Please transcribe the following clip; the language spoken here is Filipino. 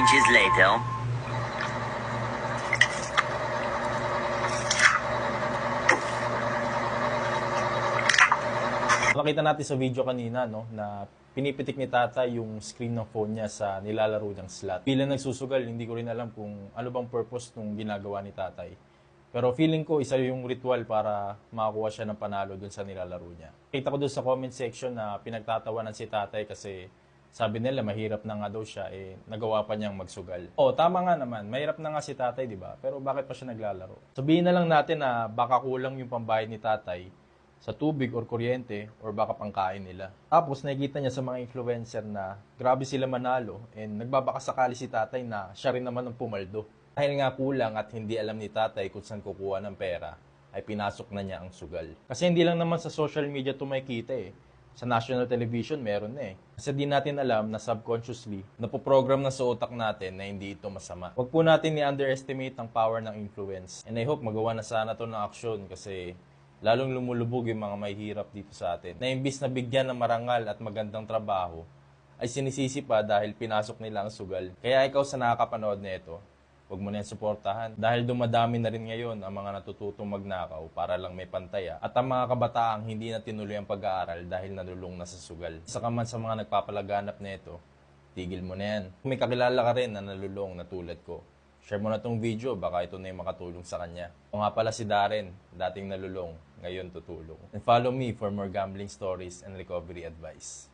inches later. Nakita natin sa video kanina, no, na pinipitik ni tatay yung screen ng phone niya sa nilalaro niyang slot. Bilang nagsusugal, hindi ko rin alam kung ano bang purpose nung ginagawa ni tatay. Pero feeling ko, isa yung ritual para makakuha siya ng panalo dun sa nilalaro niya. Kita ko dun sa comment section na pinagtatawanan si tatay kasi sabi nila mahirap na nga daw siya, nagawa pa niyang magsugal. Oo, tama nga naman, mahirap na nga si tatay, di ba? Pero bakit pa siya naglalaro? Sabihin na lang natin na baka kulang yung pambayad ni tatay sa tubig or kuryente or baka pangkain nila. Tapos nakikita niya sa mga influencer na grabe sila manalo and nagbabakasakali si tatay na siya rin naman ang pumaldo. Dahil nga kulang at hindi alam ni tatay kung saan kukuha ng pera, ay pinasok na niya ang sugal. Kasi hindi lang naman sa social media ito makikita eh. Sa national television meron na eh. Kasi di natin alam na subconsciously, napoprogram na sa utak natin na hindi ito masama. Huwag po natin i-underestimate ang power ng influence. And I hope magawa na sana ito ng aksyon kasi lalong lumulubog yung mga mahihirap dito sa atin. Na imbis na bigyan ng marangal at magandang trabaho, ay sinisisi pa dahil pinasok nila ang sugal. Kaya ikaw sa nakakapanood nito, huwag mo na yan suportahan. Dahil dumadami na rin ngayon ang mga natututong magnakaw para lang may pantaya. At ang mga kabataang hindi na tinuloy ang pag-aaral dahil nalulung na sa sugal. Isa ka man sa mga nagpapalaganap nito, tigil mo na yan. Kung may kakilala ka rin na nalulung na tulad ko, share mo na tong video, baka ito na yung makatulong sa kanya. O nga pala si Darren, dating nalulong, ngayon tutulong. And follow me for more gambling stories and recovery advice.